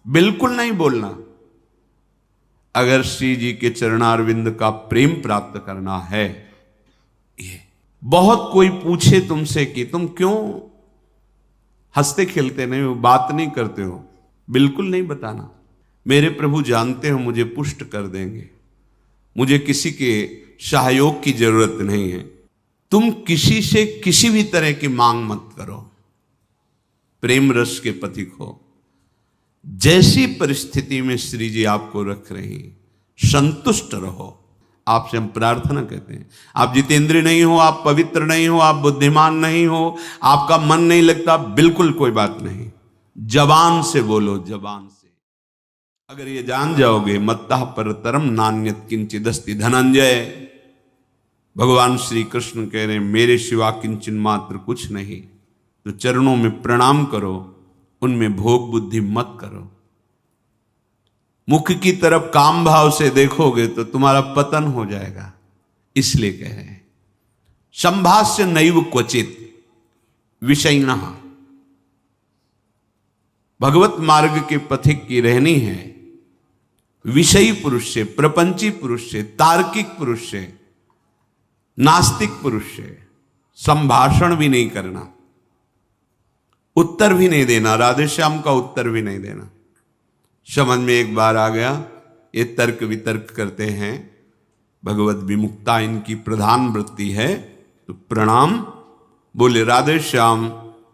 बिल्कुल नहीं बोलना। अगर श्री जी के चरणारविंद का प्रेम प्राप्त करना है, ये बहुत कोई पूछे तुमसे कि तुम क्यों हंसते खेलते नहीं हो, बात नहीं करते हो, बिल्कुल नहीं बताना। मेरे प्रभु जानते हो मुझे पुष्ट कर देंगे, मुझे किसी के सहयोग की जरूरत नहीं है। तुम किसी से किसी भी तरह की मांग मत करो, प्रेम रस के पथिक हो। जैसी परिस्थिति में श्री जी आपको रख रही, संतुष्ट रहो। आपसे हम प्रार्थना कहते हैं, आप जितेंद्रिय नहीं हो, आप पवित्र नहीं हो, आप बुद्धिमान नहीं हो, आपका मन नहीं लगता, बिल्कुल कोई बात नहीं। जबान से बोलो, जबान से। अगर ये जान जाओगे, मत्तः परतरम नान्यत् किंचिदस्ति धनंजय, भगवान श्री कृष्ण कह रहे हैं मेरे सिवा किंचन मात्र कुछ नहीं, तो चरणों में प्रणाम करो, उनमें भोग बुद्धि मत करो। मुख की तरफ काम भाव से देखोगे तो तुम्हारा पतन हो जाएगा। इसलिए कह रहे हैं संभाष्य नैव क्वचित विषयिणः। भगवत मार्ग के पथिक की रहनी है विषयी पुरुष से, प्रपंची पुरुष से, तार्किक पुरुष से, नास्तिक पुरुष से संभाषण भी नहीं करना, उत्तर भी नहीं देना, राधे श्याम का उत्तर भी नहीं देना। समझ में एक बार आ गया, ये तर्क वितर्क करते हैं, भगवत विमुक्ता इनकी प्रधान वृत्ति है, तो प्रणाम बोले राधे श्याम,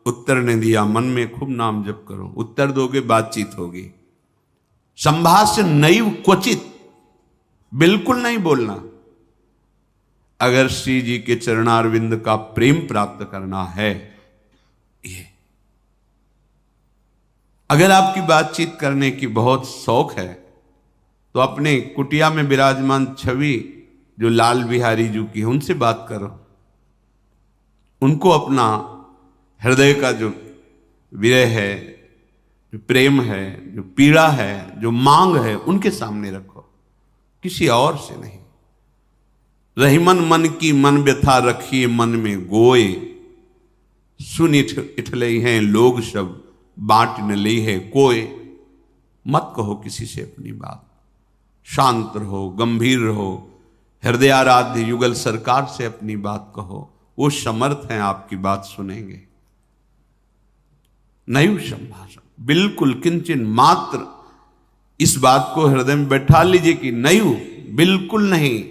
उत्तर ने दिया, मन में खूब नाम जप करो, उत्तर दोगे बातचीत होगी। संभाष्य नैव क्वचित, बिल्कुल नहीं बोलना। अगर श्री जी के चरणारविंद का प्रेम प्राप्त करना है, ये अगर आपकी बातचीत करने की बहुत शौक है, तो अपने कुटिया में विराजमान छवि जो लाल बिहारी जी की है, उनसे बात करो। उनको अपना हृदय का जो विरह है, जो प्रेम है, जो पीड़ा है, जो मांग है, उनके सामने रखो, किसी और से नहीं। रहीमन मन की मन व्यथा रखिए मन में गोए, सुन इठले हैं लोग सब बांट न ली है कोई। मत कहो किसी से अपनी बात, शांत रहो, गंभीर रहो, हृदयाराध्य युगल सरकार से अपनी बात कहो, वो समर्थ हैं आपकी बात सुनेंगे। नैव संभाषण, बिल्कुल किंचन मात्र, इस बात को हृदय में बैठा लीजिए कि नैव, बिल्कुल नहीं।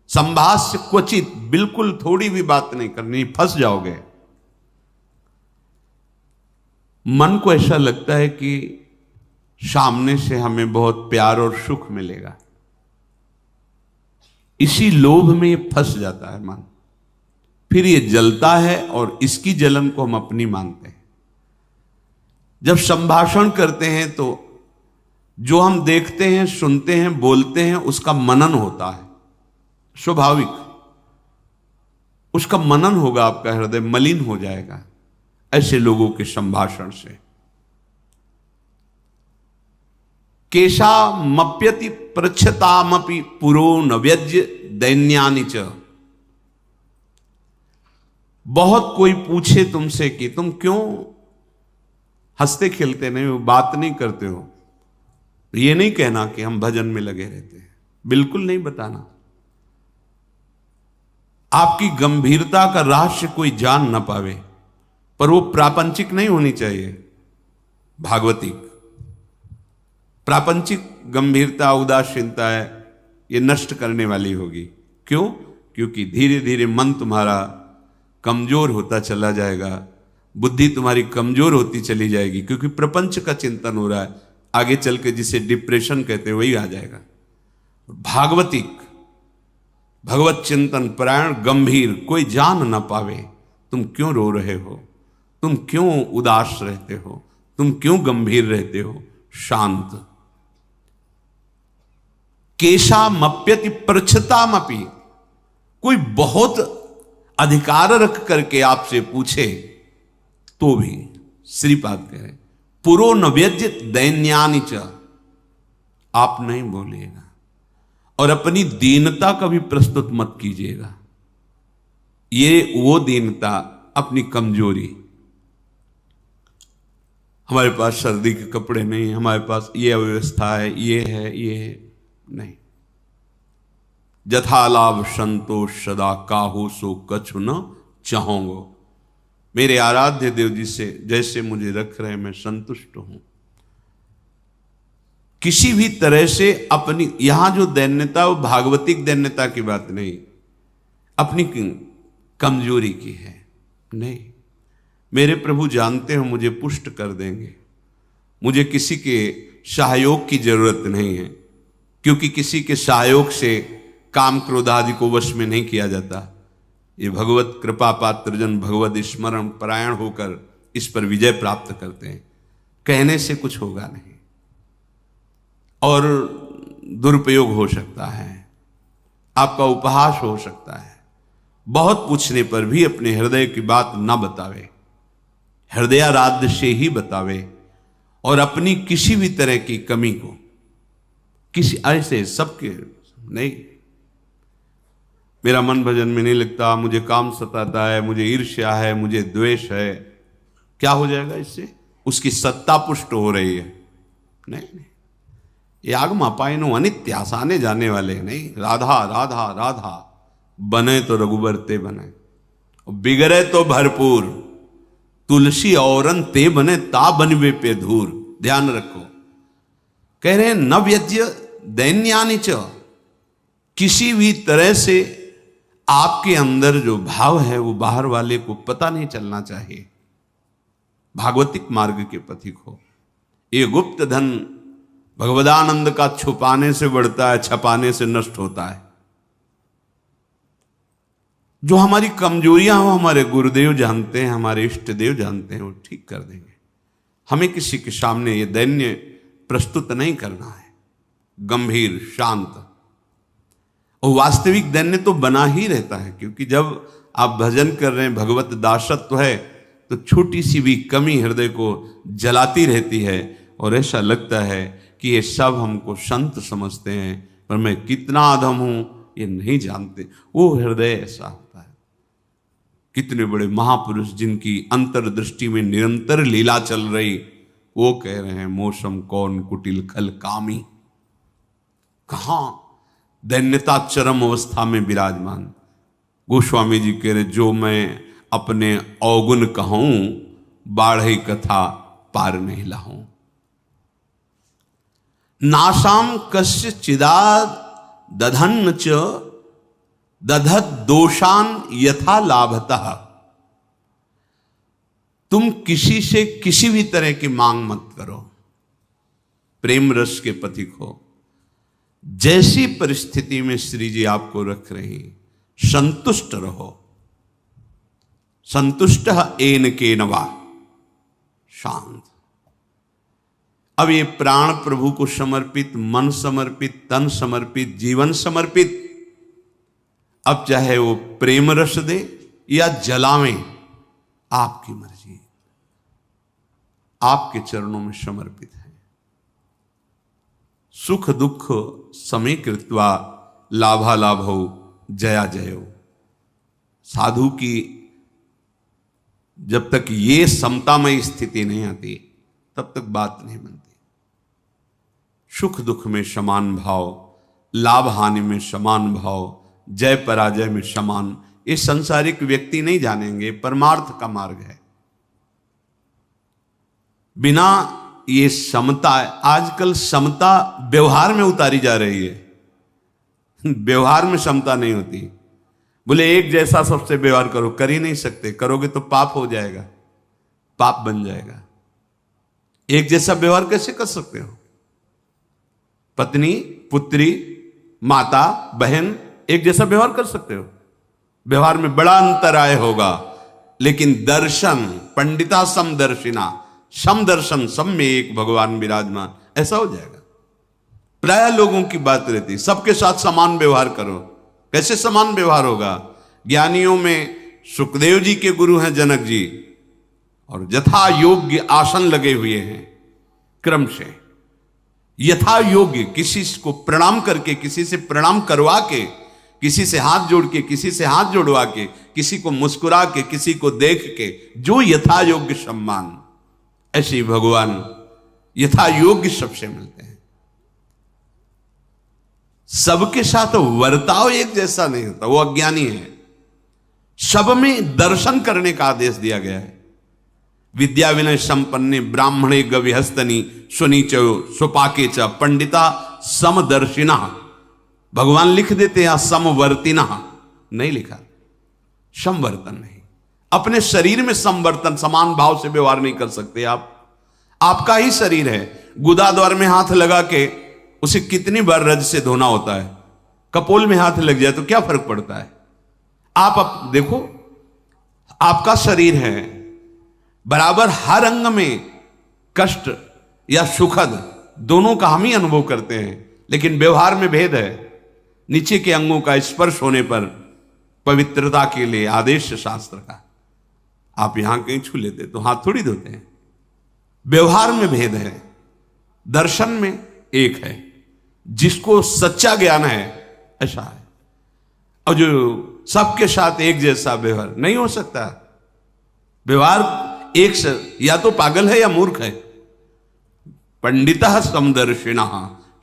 संभाष्य क्वचित, बिल्कुल थोड़ी भी बात नहीं करनी, फंस जाओगे। मन को ऐसा लगता है कि सामने से हमें बहुत प्यार और सुख मिलेगा, इसी लोभ में ये फंस जाता है मन, फिर ये जलता है और इसकी जलन को हम अपनी मानते हैं। जब संभाषण करते हैं तो जो हम देखते हैं, सुनते हैं, बोलते हैं, उसका मनन होता है, स्वाभाविक उसका मनन होगा, आपका हृदय मलिन हो जाएगा ऐसे लोगों के संभाषण से। केशा मप्यति पृच्छतामपि पुरो न व्यज्य दैन्यानि च। बहुत कोई पूछे तुमसे कि तुम क्यों हंसते खेलते नहीं हो, बात नहीं करते हो, तो ये नहीं कहना कि हम भजन में लगे रहते हैं, बिल्कुल नहीं बताना। आपकी गंभीरता का रहस्य कोई जान ना पावे, पर वो प्रापंचिक नहीं होनी चाहिए, भागवतिक। प्रापंचिक गंभीरता, उदासीनता है, ये नष्ट करने वाली होगी। क्यों? क्योंकि धीरे धीरे मन तुम्हारा कमजोर होता चला जाएगा, बुद्धि तुम्हारी कमजोर होती चली जाएगी, क्योंकि प्रपंच का चिंतन हो रहा है। आगे चल के जिसे डिप्रेशन कहते हैं वही आ जाएगा। भागवतिक, भगवत चिंतन परायण, गंभीर, कोई जान ना पावे तुम क्यों रो रहे हो, तुम क्यों उदास रहते हो, तुम क्यों गंभीर रहते हो, शांत। केशा मप्यति पृच्छतामपि, कोई बहुत अधिकार रख करके आपसे पूछे तो भी श्रीपाद कह रहे पुरो न व्यज्य दैन्यानि च, आप नहीं बोलिएगा और अपनी दीनता का भी प्रस्तुत मत कीजिएगा। ये वो दीनता, अपनी कमजोरी। हमारे पास सर्दी के कपड़े नहीं, हमारे पास ये अव्यवस्था है, ये है, ये है। नहीं। जथा लाभ संतोष सदा काहू सो कछु न चाहूंगो। मेरे आराध्य देव जी से जैसे मुझे रख रहे मैं संतुष्ट हूं। किसी भी तरह से अपनी, यहां जो दैन्यता वो भागवतिक दैन्यता की बात नहीं, अपनी कमजोरी की है। नहीं, मेरे प्रभु जानते हो मुझे पुष्ट कर देंगे, मुझे किसी के सहयोग की जरूरत नहीं है, क्योंकि किसी के सहयोग से काम क्रोध आदि को वश में नहीं किया जाता। ये भगवत कृपा पात्र जन भगवत स्मरण परायण होकर इस पर विजय प्राप्त करते हैं। कहने से कुछ होगा नहीं और दुरुपयोग हो सकता है, आपका उपहास हो सकता है। बहुत पूछने पर भी अपने हृदय की बात ना बतावे, हृदयाराध्य से ही बतावे, और अपनी किसी भी तरह की कमी को किसी ऐसे सबके नहीं, मेरा मन भजन में नहीं लगता, मुझे काम सताता है, मुझे ईर्ष्या है, मुझे द्वेष है, क्या हो जाएगा इससे? उसकी सत्ता पुष्ट हो रही है। नहीं, ये आगम अपायनो अनित्य, आसाने जाने वाले नहीं। राधा राधा राधा, बने तो रघुबर ते बने, बिगड़े तो भरपूर, तुलसी औरन ते बने ता बनवे पे धूर। ध्यान रखो, कह रहे हैं न व्यज्य दैन्यानि च, किसी भी तरह से आपके अंदर जो भाव है वो बाहर वाले को पता नहीं चलना चाहिए। भागवतिक मार्ग के पथिक हो। ये गुप्त धन भगवदानंद का छुपाने से बढ़ता है, छपाने से नष्ट होता है। जो हमारी कमजोरियां हो हमारे गुरुदेव जानते हैं, हमारे इष्ट देव जानते हैं, वो ठीक कर देंगे। हमें किसी के सामने ये दैन्य प्रस्तुत नहीं करना है, गंभीर शांत। और वास्तविक दैन्य तो बना ही रहता है, क्योंकि जब आप भजन कर रहे हैं, भगवत दासत्व है, तो छोटी सी भी कमी हृदय को जलाती रहती है और ऐसा लगता है कि ये सब हमको संत समझते हैं, पर मैं कितना अधम हूं ये नहीं जानते। वो हृदय ऐसा होता है। कितने बड़े महापुरुष जिनकी अंतर्दृष्टि में निरंतर लीला चल रही, वो कह रहे हैं मौसम कौन कुटिल खल कामी। कहां दैन्यता चरम अवस्था में विराजमान। गोस्वामी जी कह रहे जो मैं अपने अवगुण कहूं, बाढ़ई कथा पार नहीं लाऊं। नासाम कस्य चिदाद दधन्न च दधत दोषान यथा लाभतः। तुम किसी से किसी भी तरह की मांग मत करो, प्रेम रस के पथिक हो। जैसी परिस्थिति में श्री जी आपको रख रही, संतुष्ट रहो। संतुष्ट एन के नवा, शांत। अब ये प्राण प्रभु को समर्पित, मन समर्पित, तन समर्पित, जीवन समर्पित, अब चाहे वो प्रेम रस दे या जलावे, आपकी मर्जी, आपके चरणों में समर्पित है। सुख दुख समय कृत्वा लाभा लाभो जया जयो। साधु की जब तक ये समतामय स्थिति नहीं आती तब तक बात नहीं बनती। सुख दुख में समान भाव, लाभ हानि में समान भाव, जय पराजय में समान, ये संसारिक व्यक्ति नहीं जानेंगे। परमार्थ का मार्ग है। बिना ये समता, आजकल समता व्यवहार में उतारी जा रही है। व्यवहार में समता नहीं होती। बोले एक जैसा सबसे व्यवहार करो, कर ही नहीं सकते। करोगे तो पाप हो जाएगा, पाप बन जाएगा। एक जैसा व्यवहार कैसे कर सकते हो? पत्नी, पुत्री, माता, बहन एक जैसा व्यवहार कर सकते हो? व्यवहार में बड़ा अंतराय होगा, लेकिन दर्शन, पंडिता समदर्शिना, समदर्शन, सब में एक भगवान विराजमान, ऐसा हो जाएगा। प्राय लोगों की बात रहती, सबके साथ समान व्यवहार करो। कैसे समान व्यवहार होगा? ज्ञानियों में सुखदेव जी के गुरु हैं जनक जी, और यथा योग्य आसन लगे हुए हैं क्रम से। यथा योग्य, किसी को प्रणाम करके, किसी से प्रणाम करवा के, किसी से हाथ जोड़ के, किसी से हाथ जोड़वा के, किसी को मुस्कुरा के, किसी को देख के, जो यथा योग्य सम्मान, ऐसे ही भगवान यथा योग्य सबसे मिलते हैं। सबके साथ वर्ताव एक जैसा नहीं होता, वो अज्ञानी है। सब में दर्शन करने का आदेश दिया गया है। विद्या विनय संपन्ने ब्राह्मणे गविहस्तनी सुनीच सुपाके च पंडिता समदर्शिना। भगवान लिख देते हैं समवर्तिना, नहीं लिखा, समवर्तन नहीं। अपने शरीर में समवर्तन, समान भाव से व्यवहार नहीं कर सकते आप। आपका ही शरीर है, गुदा द्वार में हाथ लगा के उसे कितनी बार रज से धोना होता है। कपोल में हाथ लग जाए तो क्या फर्क पड़ता है। आप देखो, आपका शरीर है, बराबर हर अंग में कष्ट या सुखद दोनों का हम ही अनुभव करते हैं, लेकिन व्यवहार में भेद है। नीचे के अंगों का स्पर्श होने पर पवित्रता के लिए आदेश शास्त्र का, आप यहां कहीं छू लेते तो हाथ थोड़ी धोते हैं। व्यवहार में भेद है, दर्शन में एक है। जिसको सच्चा ज्ञान है ऐसा है, और जो सबके साथ एक जैसा व्यवहार नहीं हो सकता। व्यवहार एक से या तो पागल है या मूर्ख है। पंडिता समदर्शिना,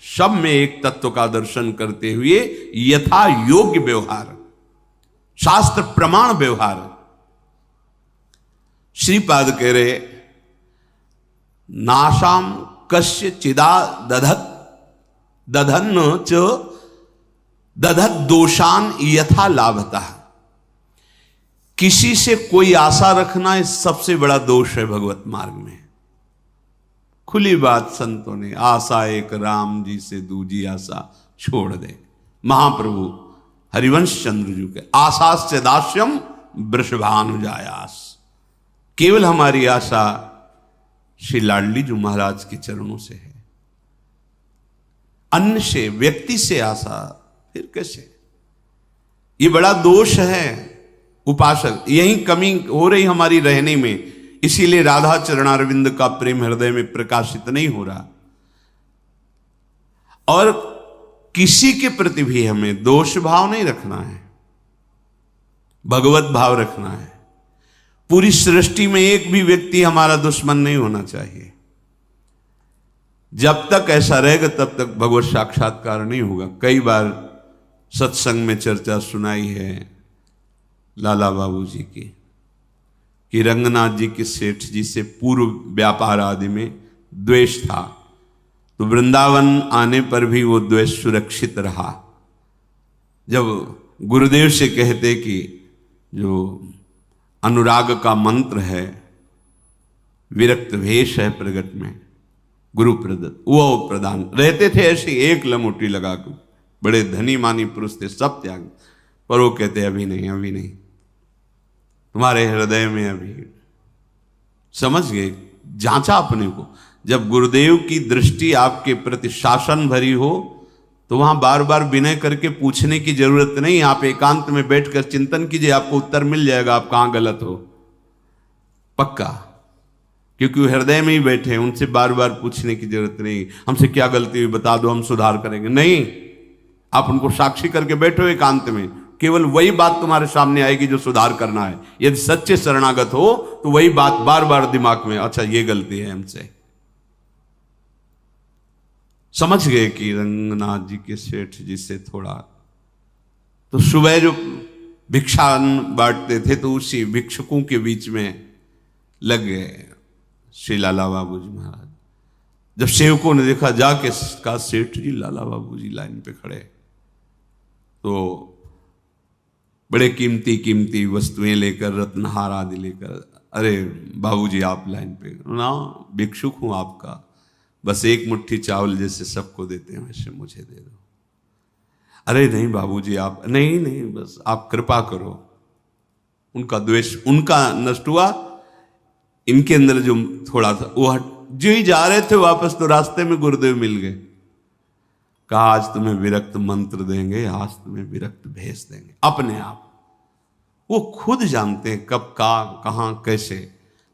सब में एक तत्व का दर्शन करते हुए यथा योग्य व्यवहार, शास्त्र प्रमाण व्यवहार। श्रीपाद कह रहे नाशाम कस्य चिदा दधत दधन च दधत दोषान यथा लाभता। किसी से कोई आशा रखना इस सबसे बड़ा दोष है भगवत मार्ग में। खुली बात संतों ने, आशा एक राम जी से दूजी आशा छोड़ दे। महाप्रभु हरिवंश चंद्र जी के आशास्य दास्यम वृषभानुजायास। केवल हमारी आशा श्री लाडली जी महाराज के चरणों से है। अन्य से, व्यक्ति से आशा फिर कैसे? ये बड़ा दोष है उपासक। यही कमी हो रही हमारी रहने में, इसीलिए राधा चरणारविंद का प्रेम हृदय में प्रकाशित नहीं हो रहा। और किसी के प्रति भी हमें दोष भाव नहीं रखना है, भगवत भाव रखना है। पूरी सृष्टि में एक भी व्यक्ति हमारा दुश्मन नहीं होना चाहिए। जब तक ऐसा रहेगा तब तक भगवत साक्षात्कार नहीं होगा। कई बार सत्संग में चर्चा सुनाई है लाला बाबू जी की, कि रंगनाथ जी के सेठ जी से पूर्व व्यापार आदि में द्वेष था, तो वृंदावन आने पर भी वो द्वेष सुरक्षित रहा। जब गुरुदेव से कहते कि जो अनुराग का मंत्र है, विरक्त भेष है प्रगट में गुरु प्रदत्त, वो प्रदान रहते थे। ऐसे एक लमोटी लगा कर, बड़े धनी मानी पुरुष थे, सब त्याग, पर वो कहते अभी नहीं, अभी नहीं, तुम्हारे हृदय में अभी। समझ गए, जांचा अपने को। जब गुरुदेव की दृष्टि आपके प्रति शासन भरी हो तो वहां बार बार विनय करके पूछने की जरूरत नहीं। आप एकांत में बैठकर चिंतन कीजिए, आपको उत्तर मिल जाएगा आप कहां गलत हो, पक्का। क्योंकि वो हृदय में ही बैठे हैं, उनसे बार बार पूछने की जरूरत नहीं, हमसे क्या गलती हुई बता दो, हम सुधार करेंगे। नहीं, आप उनको साक्षी करके बैठो एकांत में, केवल वही बात तुम्हारे सामने आएगी जो सुधार करना है। यदि सच्चे शरणागत हो तो वही बात बार बार दिमाग में, अच्छा ये गलती है हमसे। समझ गए कि रंगनाथ जी के सेठ जी से थोड़ा, तो सुबह जो भिक्षा बांटते थे तो उसी भिक्षुकों के बीच में लग गए श्री लाला बाबू जी महाराज। जब सेवकों ने देखा, जाके कहा सेठ जी लाला बाबू जी लाइन पे खड़े, तो बड़े कीमती कीमती वस्तुएं लेकर, रत्नहार आदि लेकर, अरे बाबूजी आप लाइन पे ना, भिक्षुक हूं आपका, बस एक मुट्ठी चावल जैसे सबको देते हैं वैसे मुझे दे दो। अरे नहीं बाबूजी आप, नहीं नहीं, बस आप कृपा करो। उनका द्वेष उनका नष्ट हुआ, इनके अंदर जो थोड़ा था वो हट। जो ही जा रहे थे वापस तो रास्ते में गुरुदेव मिल गए। कहा आज तुम्हें विरक्त मंत्र देंगे, आज तुम्हें विरक्त भेज देंगे। अपने आप वो खुद जानते हैं कब का कहां कैसे,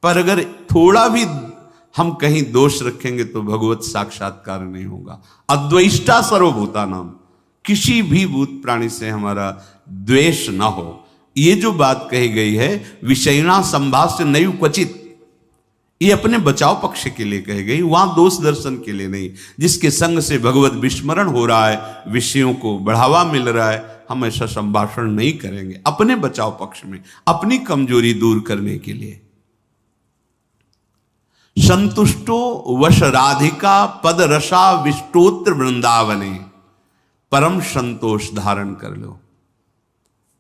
पर अगर थोड़ा भी हम कहीं दोष रखेंगे तो भगवत साक्षात्कार नहीं होगा। अद्वेष्टा सर्वभूता नाम, किसी भी भूत प्राणी से हमारा द्वेष ना हो। ये जो बात कही गई है, विषयना संभाष्य नैव क्वचित, ये अपने बचाव पक्ष के लिए कही गई, वहां दोष दर्शन के लिए नहीं। जिसके संग से भगवत विस्मरण हो रहा है, विषयों को बढ़ावा मिल रहा है, हम ऐसा संभाषण नहीं करेंगे अपने बचाव पक्ष में, अपनी कमजोरी दूर करने के लिए। संतुष्टो वश राधिका पद रसा विष्टोत्र वृंदावने, परम संतोष धारण कर लो।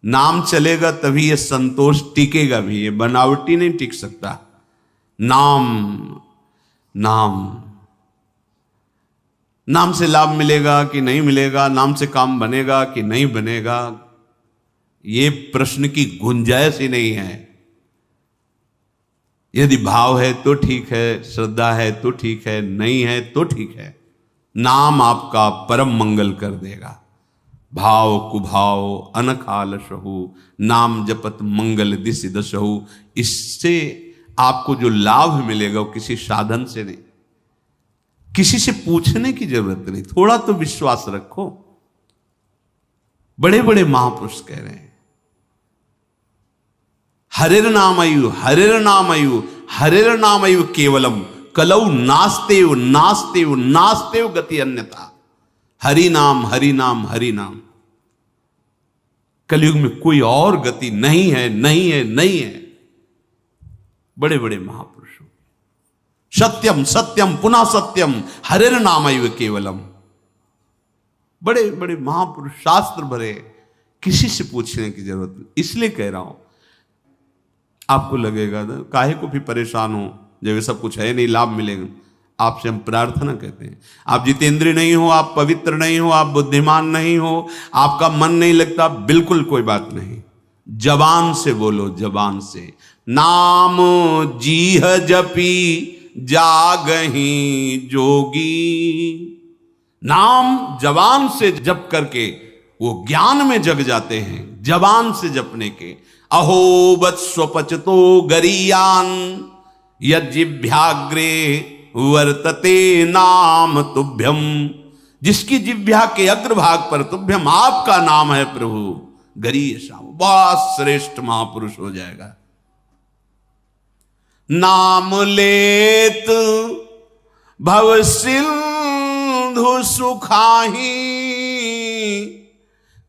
नाम चलेगा तभी ये संतोष टिकेगा भी, ये बनावटी नहीं टिक सकता। नाम नाम नाम से लाभ मिलेगा कि नहीं मिलेगा, नाम से काम बनेगा कि नहीं बनेगा, ये प्रश्न की गुंजाइश ही नहीं है। यदि भाव है तो ठीक है, श्रद्धा है तो ठीक है, नहीं है तो ठीक है। नाम आपका परम मंगल कर देगा। भाव कुभाव अनखालशहु, नाम जपत मंगल दिशि दशहु। इससे आपको जो लाभ मिलेगा वो किसी साधन से नहीं, किसी से पूछने की जरूरत नहीं। थोड़ा तो विश्वास रखो। बड़े बड़े महापुरुष कह रहे हैं, हरिर नामयु हरिर नामयु हरिर नामयु केवलम कलौ नास्तेव नास्तेव नास्तेव गति अन्यथा। हरि नाम हरि नाम हरि नाम। कलयुग में कोई और गति नहीं है, नहीं है, नहीं है। बड़े बड़े महापुरुषों, सत्यम सत्यम पुनः सत्यम हरिर नामैव केवलम। बड़े बड़े महापुरुष, शास्त्र भरे, किसी से पूछने की जरूरत नहीं। इसलिए कह रहा हूं, आपको लगेगा ना काहे को भी परेशान हो जब ये सब कुछ है नहीं, लाभ मिलेगा। आपसे हम प्रार्थना कहते हैं, आप जितेंद्रिय नहीं हो, आप पवित्र नहीं हो, आप बुद्धिमान नहीं हो, आपका मन नहीं लगता, बिल्कुल कोई बात नहीं। जबान से बोलो, जबान से। नाम जीह जपी जागही जोगी। नाम जबान से जप करके वो ज्ञान में जग जाते हैं, जबान से जपने के। अहो वत्स्वपचतो गरीयान यज्जिभ्याग्रे वर्तते नाम तुभ्यम। जिसकी जिह्वा के अग्रभाग पर तुभ्यम आपका नाम है प्रभु, गरीय श्याम, बहुत श्रेष्ठ महापुरुष हो जाएगा। नाम लेत भव सिंधु सुखाही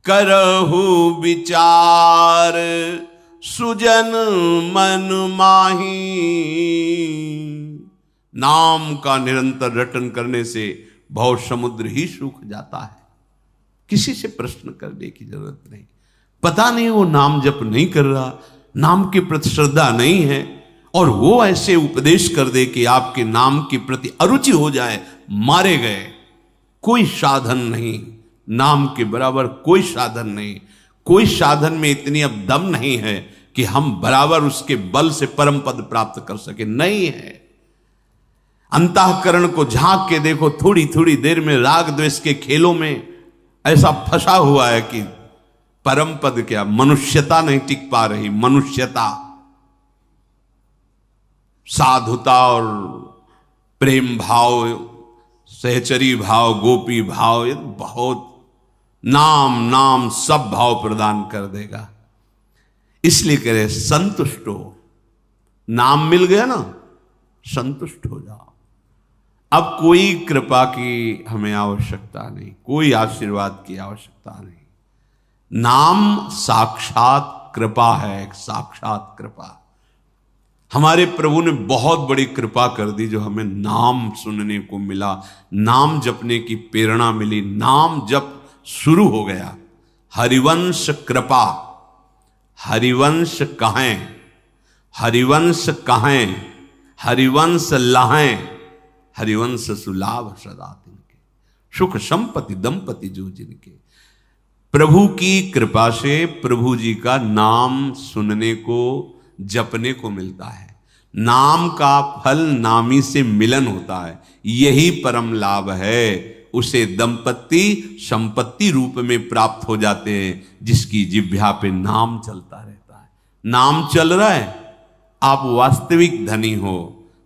करहु विचार सुजन मन माही। नाम का निरंतर रटन करने से भव समुद्र ही सूख जाता है। किसी से प्रश्न करने की जरूरत नहीं। पता नहीं वो नाम जप नहीं कर रहा, नाम के प्रति श्रद्धा नहीं है, और वो ऐसे उपदेश कर दे कि आपके नाम के प्रति अरुचि हो जाए, मारे गए। कोई साधन नहीं, नाम के बराबर कोई साधन नहीं। कोई साधन में इतनी अब दम नहीं है कि हम बराबर उसके बल से परम पद प्राप्त कर सके, नहीं है। अंतःकरण को झांक के देखो, थोड़ी थोड़ी देर में राग द्वेष के खेलों में ऐसा फंसा हुआ है कि परम पद क्या, मनुष्यता नहीं टिक पा रही। मनुष्यता, साधुता और प्रेम भाव, सहचरी भाव, गोपी भाव, ये बहुत नाम नाम सब भाव प्रदान कर देगा। इसलिए कह रहे संतुष्ट हो। नाम मिल गया ना, संतुष्ट हो जाओ। अब कोई कृपा की हमें आवश्यकता नहीं, कोई आशीर्वाद की आवश्यकता नहीं। नाम साक्षात कृपा है, एक साक्षात कृपा। हमारे प्रभु ने बहुत बड़ी कृपा कर दी जो हमें नाम सुनने को मिला, नाम जपने की प्रेरणा मिली, नाम जप शुरू हो गया। हरिवंश कृपा, हरिवंश कहें, हरिवंश कहें, हरिवंश लहें, हरिवंश सुलाभ सदा तिनके, सुख संपत्ति दंपति जो जिनके। प्रभु की कृपा से प्रभु जी का नाम सुनने को, जपने को मिलता है। नाम का फल नामी से मिलन होता है, यही परम लाभ है। उसे दंपति संपत्ति रूप में प्राप्त हो जाते हैं, जिसकी जिह्वा पे नाम चलता रहता है। नाम चल रहा है, आप वास्तविक धनी हो।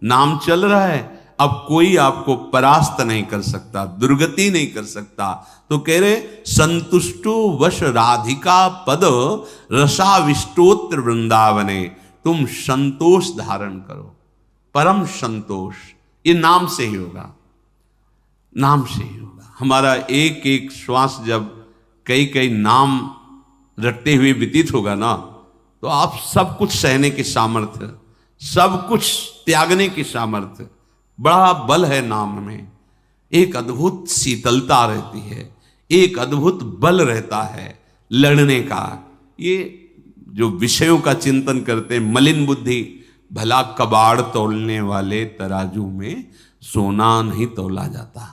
नाम चल रहा है, अब कोई आपको परास्त नहीं कर सकता, दुर्गति नहीं कर सकता। तो कह रहे संतुष्टो वश राधिका पद रसाविष्टोत्र वृंदावने। तुम संतोष धारण करो, परम संतोष, ये नाम से ही होगा, नाम से ही होगा। हमारा एक एक श्वास जब कई कई नाम रटते हुए व्यतीत होगा ना, तो आप सब कुछ सहने की सामर्थ्य, सब कुछ त्यागने की सामर्थ्य, बड़ा बल है नाम में। एक अद्भुत शीतलता रहती है, एक अद्भुत बल रहता है लड़ने का। ये जो विषयों का चिंतन करते हैं, मलिन बुद्धि, भला कबाड़ तोलने वाले तराजू में सोना नहीं तोला जाता,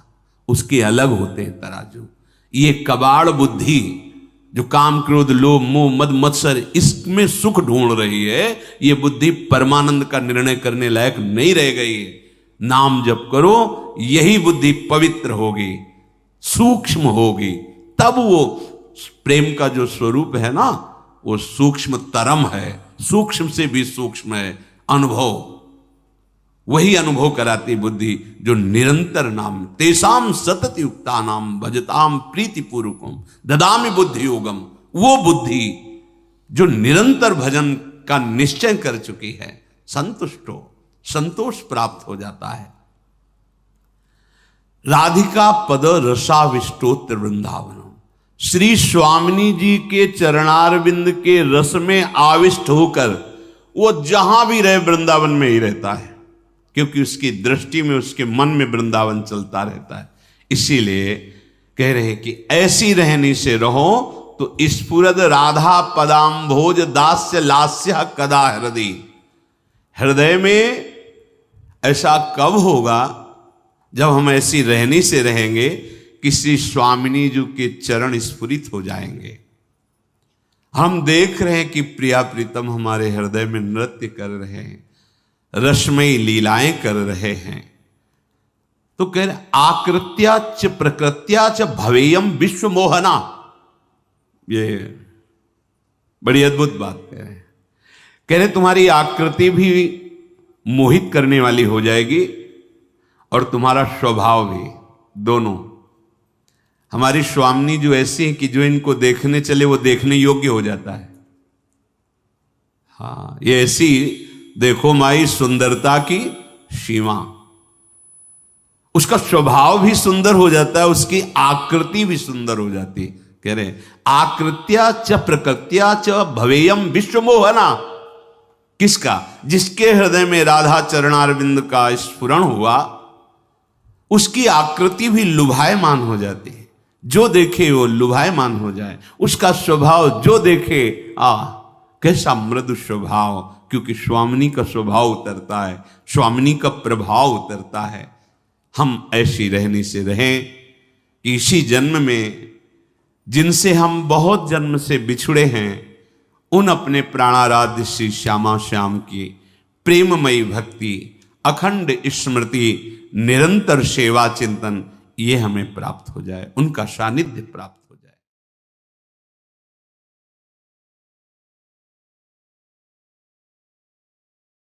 उसके अलग होते हैं तराजू। ये कबाड़ बुद्धि जो काम क्रोध लोभ मोह मद मत्सर इसमें सुख ढूंढ रही है, ये बुद्धि परमानंद का निर्णय करने लायक नहीं रह गई है। नाम जप करो, यही बुद्धि पवित्र होगी, सूक्ष्म होगी, तब वो प्रेम का जो स्वरूप है ना, वो सूक्ष्म तरम है, सूक्ष्म से भी सूक्ष्म है अनुभव। वही अनुभव कराती बुद्धि जो निरंतर नाम, तेसाम सतत युक्ता नाम भजताम प्रीति पूर्वकम ददामि बुद्धि योगम। वो बुद्धि जो निरंतर भजन का निश्चय कर चुकी है, संतुष्ट हो, संतोष प्राप्त हो जाता है। राधिका पद रसाविष्टोत्र वृंदावन, श्री स्वामिनी जी के चरणारविंद के रस में आविष्ट होकर वो जहां भी रहे वृंदावन में ही रहता है, क्योंकि उसकी दृष्टि में, उसके मन में वृंदावन चलता रहता है। इसीलिए कह रहे कि ऐसी रहनी से रहो तो स्फुरद राधा पदाम्भोज दास्य लास्य कदा हृदय। हृदय में ऐसा कब होगा जब हम ऐसी रहनी से रहेंगे कि श्री स्वामिनी जी के चरण स्फुरित हो जाएंगे। हम देख रहे हैं कि प्रिया प्रीतम हमारे हृदय में नृत्य कर रहे हैं, रसमयी लीलाएं कर रहे हैं। तो कह रहे आकृत्या च प्रकृत्या च भवेयम विश्व मोहना। ये बड़ी अद्भुत बात कह रहे तुम्हारी आकृति भी मोहित करने वाली हो जाएगी और तुम्हारा स्वभाव भी, दोनों। हमारी स्वामिनी जो ऐसी है कि जो इनको देखने चले वो देखने योग्य हो जाता है। हाँ, ये ऐसी देखो माई सुंदरता की सीमा, उसका स्वभाव भी सुंदर हो जाता है, उसकी आकृति भी सुंदर हो जाती। कह रहे आकृत्या च प्रकृत्या च भवेयम विश्व मोहना। किसका? जिसके हृदय में राधा चरणारविंद का स्फुरण हुआ, उसकी आकृति भी लुभायमान हो जाती है। जो देखे वो लुभायमान हो जाए, उसका स्वभाव जो देखे कैसा मृदु स्वभाव, क्योंकि स्वामिनी का स्वभाव उतरता है, स्वामिनी का प्रभाव उतरता है। हम ऐसी रहने से रहें कि इसी जन्म में जिनसे हम बहुत जन्म से बिछुड़े हैं, उन अपने प्राणाराध्य श्री श्यामा श्याम की प्रेममयी भक्ति, अखंड स्मृति, निरंतर सेवा चिंतन, ये हमें प्राप्त हो जाए, उनका सानिध्य प्राप्त